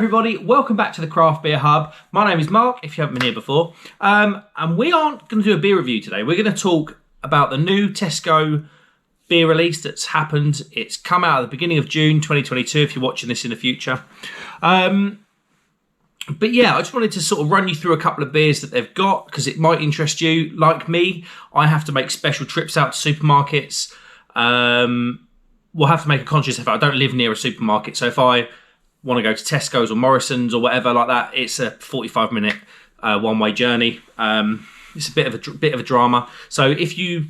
everybody, welcome back to the Craft Beer Hub. My name is Mark, if you haven't been here before. And we aren't going to do a beer review today. We're going to talk about the new Tesco beer release that's happened. It's come out at the beginning of June 2022, if you're watching this in the future. But yeah, I just wanted to sort of run you through a couple of beers that they've got, because it might interest you. Like me, I have to make special trips out to supermarkets. We'll have to make a conscious effort. I don't live near a supermarket, so if I want to go to Tesco's or Morrison's or whatever like that, it's a 45-minute one-way journey. It's a bit of a drama. So if you,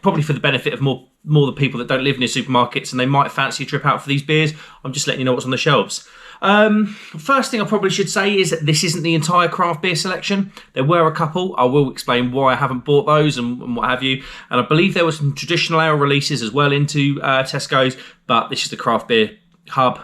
probably for the benefit of more the people that don't live near supermarkets and they might fancy a trip out for these beers, I'm just letting you know what's on the shelves. First thing I probably should say is that this isn't the entire craft beer selection. There were a couple. I will explain why I haven't bought those and what have you. And I believe there were some traditional ale releases as well into Tesco's, but this is the craft beer hub.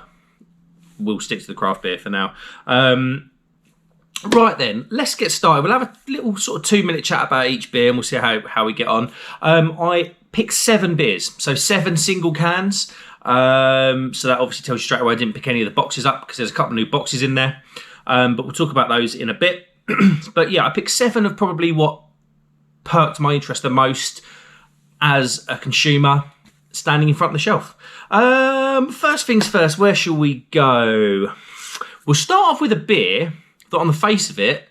We'll stick to the craft beer for now. Right then, let's get started. We'll have a little sort of 2-minute chat about each beer and we'll see how we get on. I picked 7 beers, so 7 single cans. So that obviously tells you straight away I didn't pick any of the boxes up because there's a couple of new boxes in there. But we'll talk about those in a bit. But yeah, I picked 7 of probably what perked my interest the most as a consumer standing in front of the shelf. First things first, where shall we go? We'll start off with a beer that on the face of it,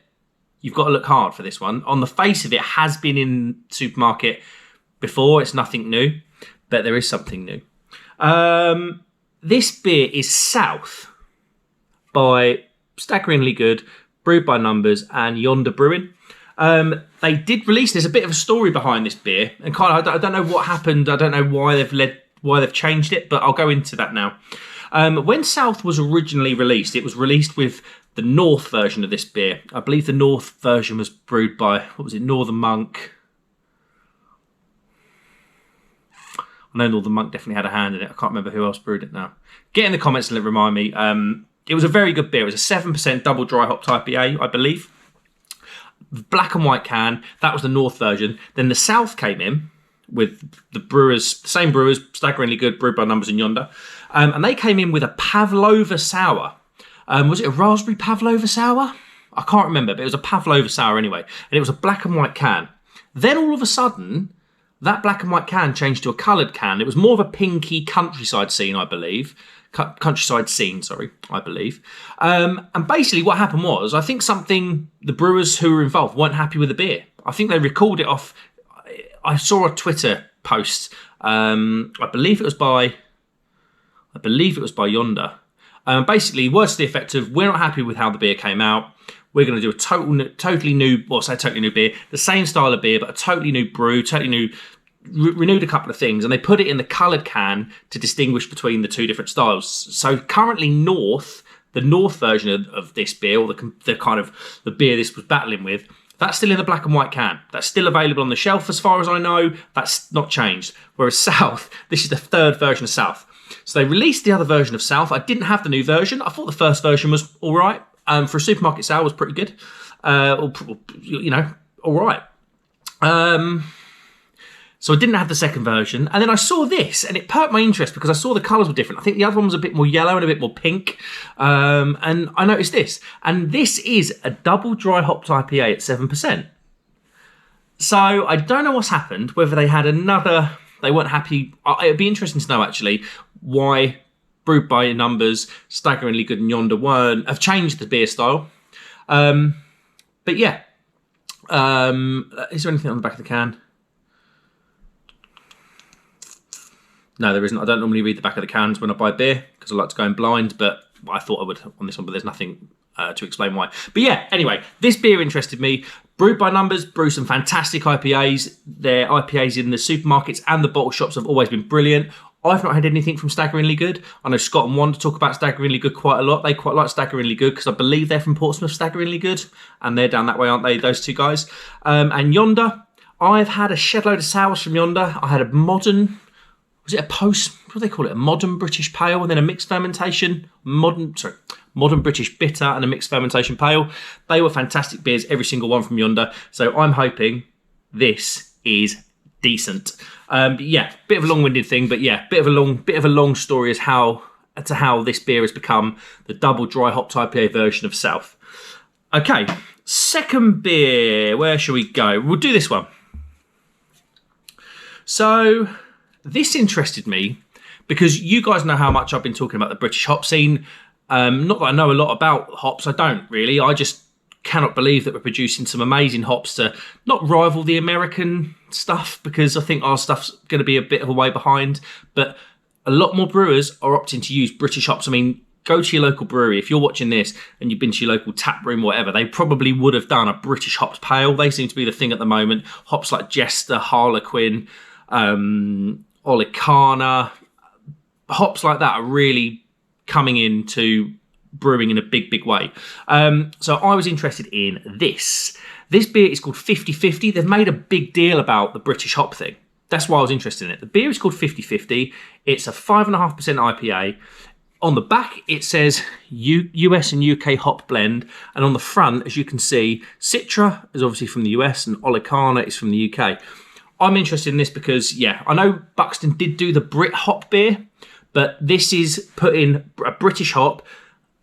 you've got to look hard for this one. On the face of it, has been in supermarket before. It's nothing new, but there is something new. This beer is South by Staggeringly Good, brewed by Numbers and Yonder Brewing. They did release, there's a bit of a story behind this beer, and kind of I don't know what happened. I don't know why they've changed it, but I'll go into that now. When South was originally released, it was released with the North version of this beer. I believe the North version was brewed by, Northern Monk. I know Northern Monk definitely had a hand in it. I can't remember who else brewed it now. Get in the comments and remind me. It was a very good beer. It was a 7% double dry hopped IPA, I believe. Black and white can. That was the North version. Then the South came in with the same brewers, Staggeringly Good, brewed by Numbers and Yonder. And they came in with a Pavlova sour. Was it a raspberry Pavlova sour? I can't remember, but it was a Pavlova sour anyway. And it was a black and white can. Then all of a sudden, that black and white can changed to a coloured can. It was more of a pinky countryside scene, I believe. I believe. And basically what happened was, I think the brewers who were involved weren't happy with the beer. I think they recalled it off. I saw a Twitter post. I believe it was by Yonder. Basically, words to the effect of, we're not happy with how the beer came out. We're going to do a totally new beer, the same style of beer, but a totally new brew, renewed a couple of things, and they put it in the coloured can to distinguish between the two different styles. So currently the North version of this beer, or the kind of the beer this was battling with, that's still in the black and white can. That's still available on the shelf as far as I know. That's not changed. Whereas South, this is the 3rd version of South. So they released the other version of South. I didn't have the new version. I thought the first version was all right. For a supermarket sour, was pretty good. All right. So I didn't have the second version. And then I saw this, and it perked my interest because I saw the colours were different. I think the other one was a bit more yellow and a bit more pink. And I noticed this. And this is a double dry hopped IPA at 7%. So I don't know what's happened, whether they had they weren't happy. It'd be interesting to know, actually, why brewed by Numbers, Staggeringly Good and Yonder have changed the beer style. But yeah. Is there anything on the back of the can? No, there isn't. I don't normally read the back of the cans when I buy beer because I like to go in blind, but I thought I would on this one, but there's nothing to explain why. But yeah, anyway, this beer interested me. Brewed by Numbers, brew some fantastic IPAs. Their IPAs in the supermarkets and the bottle shops have always been brilliant. I've not had anything from Staggeringly Good. I know Scott and Wanda talk about Staggeringly Good quite a lot. They quite like Staggeringly Good because I believe they're from Portsmouth, Staggeringly Good, and they're down that way, aren't they, those two guys? And Yonder, I've had a shed load of sours from Yonder. I had a modern... Was it a what do they call it? A modern British pale and then a mixed fermentation, modern British bitter and a mixed fermentation pale. They were fantastic beers, every single one from Yonder. So I'm hoping this is decent. Yeah, bit of a long-winded thing, but yeah, bit of a long story as how to how this beer has become the double dry hopped IPA version of South. Okay, second beer. Where shall we go? We'll do this one. So this interested me because you guys know how much I've been talking about the British hop scene. Not that I know a lot about hops. I don't really. I just cannot believe that we're producing some amazing hops to not rival the American stuff, because I think our stuff's going to be a bit of a way behind. But a lot more brewers are opting to use British hops. I mean, go to your local brewery. If you're watching this and you've been to your local tap room or whatever, they probably would have done a British hopped pale. They seem to be the thing at the moment. Hops like Jester, Harlequin, Olicana, hops like that are really coming into brewing in a big way. So I was interested in this. This beer is called 50/50. They've made a big deal about the British hop thing. That's why I was interested in it. The beer is called 50/50. It's a 5.5% IPA. On the back, it says US and UK hop blend. And on the front, as you can see, Citra is obviously from the US and Olicana is from the UK. I'm interested in this because, yeah, I know Buxton did do the Brit hop beer, but this is putting a British hop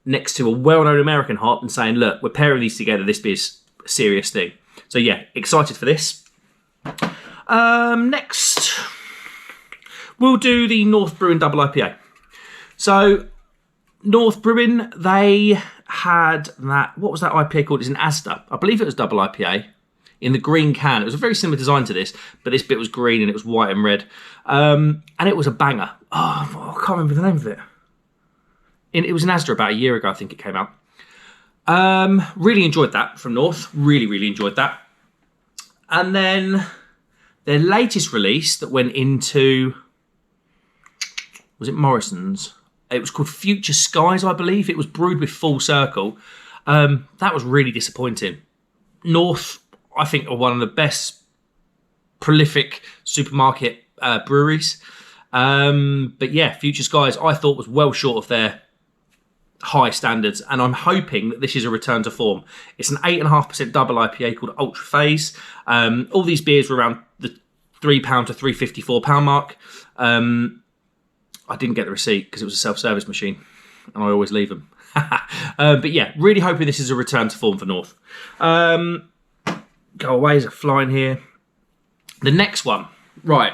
next to a well-known American hop and saying, look, we're pairing these together. This beer's a serious thing. So, yeah, excited for this. Next, we'll do the North Brewing Double IPA. So, North Brewing, they had that, what was that IPA called? It's an Asda. I believe it was double IPA in the green can. It was a very similar design to this, but this bit was green and it was white and red. And it was a banger. Oh, I can't remember the name of it. It was an Asda about a year ago, I think it came out. Really enjoyed that from North. Really enjoyed that. And then their latest release that went into, was it Morrison's? It was called Future Skies, I believe. It was brewed with Full Circle. That was really disappointing. North, I think, are one of the best prolific supermarket breweries. But yeah, Future Skies, I thought was well short of their high standards, and I'm hoping that this is a return to form. It's an 8.5% double IPA called Ultra Phase. All these beers were around the £3 to £3.54 mark. I didn't get the receipt because it was a self-service machine, and I always leave them. But yeah, really hoping this is a return to form for North. Go away, is a flying here. The next one, right.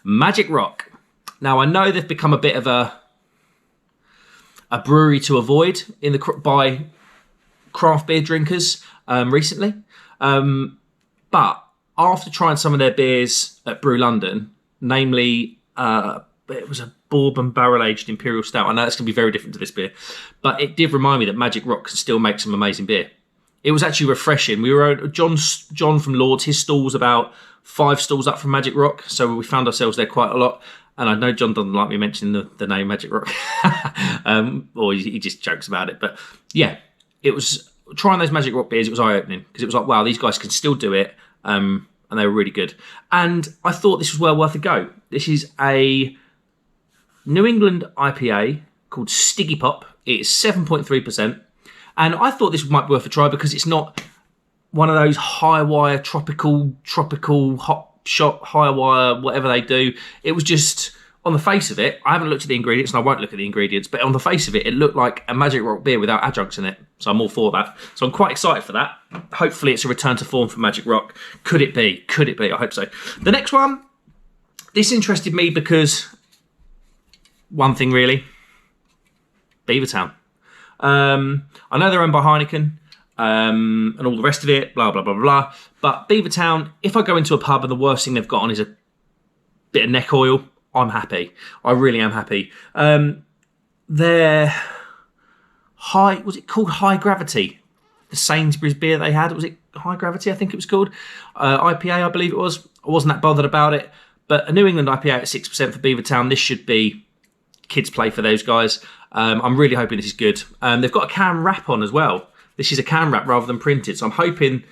Magic Rock. Now, I know they've become a bit of a brewery to avoid by craft beer drinkers recently. But after trying some of their beers at Brew London, namely, it was a bourbon barrel-aged imperial stout. I know that's going to be very different to this beer, but it did remind me that Magic Rock can still make some amazing beer. It was actually refreshing. We were John from Lord's. His stall was about 5 stalls up from Magic Rock, so we found ourselves there quite a lot. And I know John doesn't like me mentioning the name Magic Rock, or he just jokes about it. But yeah, it was trying those Magic Rock beers. It was eye-opening because it was like, wow, these guys can still do it, and they were really good. And I thought this was well worth a go. This is a New England IPA called Stiggy Pop. It's 7.3%. And I thought this might be worth a try because it's not one of those high wire tropical hot shot, high wire, whatever they do. It was just, on the face of it, I haven't looked at the ingredients and I won't look at the ingredients, but on the face of it, it looked like a Magic Rock beer without adjuncts in it. So I'm all for that. So I'm quite excited for that. Hopefully it's a return to form for Magic Rock. Could it be? Could it be? I hope so. The next one, this interested me because one thing really, Beavertown. I know they're owned by Heineken and all the rest of it, blah, blah, blah, blah. But Beavertown, if I go into a pub and the worst thing they've got on is a bit of neck oil, I'm happy. I really am happy. Their was it called High Gravity? The Sainsbury's beer they had, was it High Gravity, I think it was called? IPA, I believe it was. I wasn't that bothered about it. But a New England IPA at 6% for Beavertown, this should be kids play for those guys. I'm really hoping this is good. They've got a can wrap on as well. This is a can wrap rather than printed. So I'm hoping a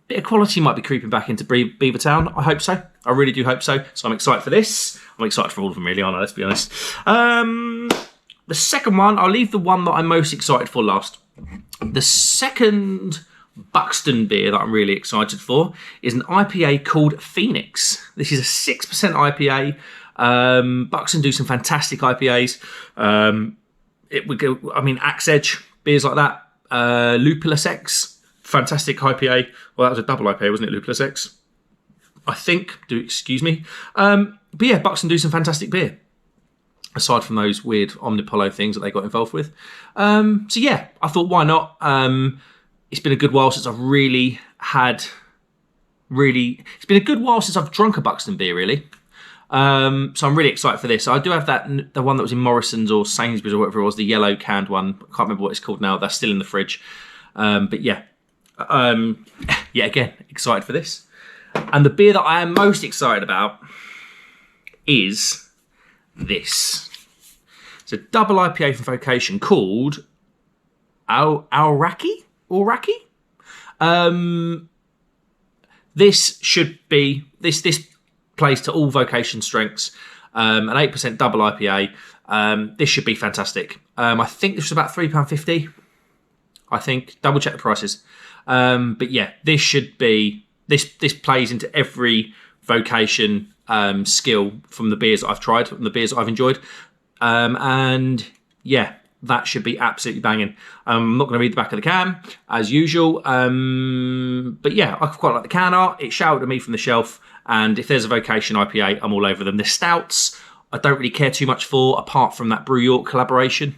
bit of quality might be creeping back into Beavertown. I hope so. I really do hope so. So I'm excited for this. I'm excited for all of them really, aren't I? Let's be honest. The second one, I'll leave the one that I'm most excited for last. The second Buxton beer that I'm really excited for is an IPA called Phoenix. This is a 6% IPA. Buxton do some fantastic IPAs. Axe Edge, beers like that. Lupulus X, fantastic IPA. Well, that was a double IPA, wasn't it? Lupulus X, I think. Do excuse me. But yeah, Buxton do some fantastic beer. Aside from those weird Omnipolo things that they got involved with. So yeah, I thought, why not? It's been a good while since I've it's been a good while since I've drunk a Buxton beer, really. So I'm really excited for this. I do have the one that was in Morrison's or Sainsbury's or whatever it was, the yellow canned one. I can't remember what it's called now. That's still in the fridge. But yeah, again, excited for this. And the beer that I am most excited about is this. It's a double IPA from Vocation called Aoraki. This should be this plays to all Vocation strengths. An 8% double IPA. This should be fantastic. I think this was about £3.50. I think, double check the prices. But yeah, this should be this plays into every Vocation skill from the beers that I've tried, from the beers that I've enjoyed. And yeah, that should be absolutely banging. I'm not going to read the back of the can, as usual. But yeah, I quite like the can art. It shouted at me from the shelf. And if there's a Vocation IPA, I'm all over them. The stouts, I don't really care too much for, apart from that Brew York collaboration.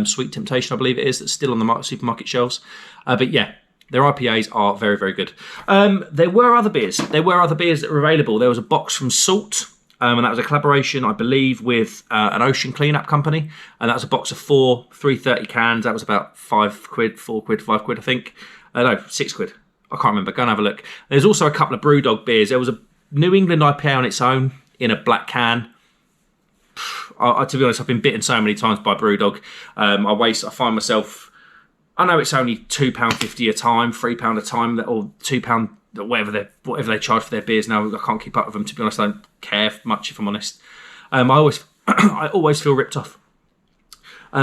Sweet Temptation, I believe it is, that's still on the supermarket shelves. But yeah, their IPAs are very, very good. There were other beers. There were other beers that were available. There was a box from Salt. And that was a collaboration, I believe, with an ocean cleanup company. And that was a box of 4 330 cans. That was about £5, £4, £5, I think. No, £6. I can't remember. Go and have a look. There's also a couple of Brewdog beers. There was a New England IPA on its own in a black can. To be honest, I've been bitten so many times by Brewdog. I find myself, I know it's only £2.50 a time, £3 a time, or £2, whatever they charge for their beers now. I can't keep up with them, to be honest. I don't care much, if I'm honest. I always feel ripped off.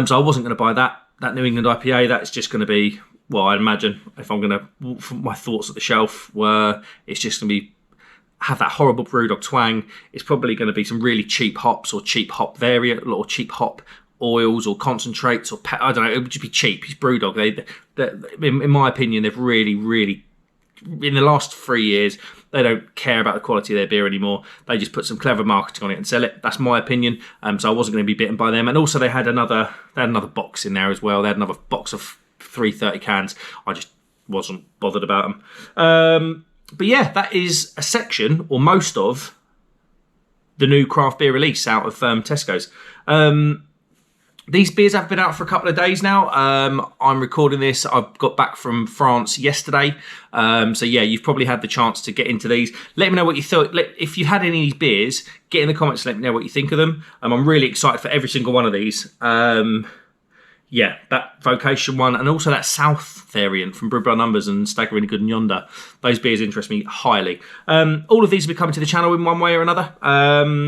So I wasn't going to buy that New England IPA. That's just going to be, well, I imagine if I'm going to, my thoughts at the shelf were, it's just going to be, have that horrible Brewdog twang. It's probably going to be some really cheap hops or cheap hop variant or cheap hop oils or concentrates or I don't know. It would just be cheap. It's Brewdog. They, in my opinion, they've really, in the last 3 years, they don't care about the quality of their beer anymore. They just put some clever marketing on it and sell it. That's my opinion. So I wasn't going to be bitten by them. And also they had another box in there as well. They had another box of 330 cans. I just wasn't bothered about them. But yeah, that is a section, or most of, the new craft beer release out of Tesco's. These beers have been out for a couple of days now. I'm recording this. I've got back from France yesterday. So yeah, you've probably had the chance to get into these. Let me know what you thought. If you had any of these beers, get in the comments and let me know what you think of them. I'm really excited for every single one of these. Yeah, that Vocation one, and also that South variant from Brew by Numbers and Staggeringly Good and Yonder. Those beers interest me highly. All of these will be coming to the channel in one way or another.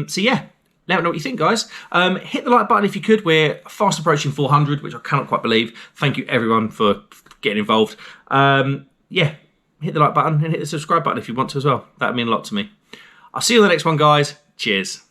So yeah, let me know what you think, guys. Hit the like button if you could. We're fast approaching 400, which I cannot quite believe. Thank you, everyone, for getting involved. Yeah, hit the like button and hit the subscribe button if you want to as well. That would mean a lot to me. I'll see you on the next one, guys. Cheers.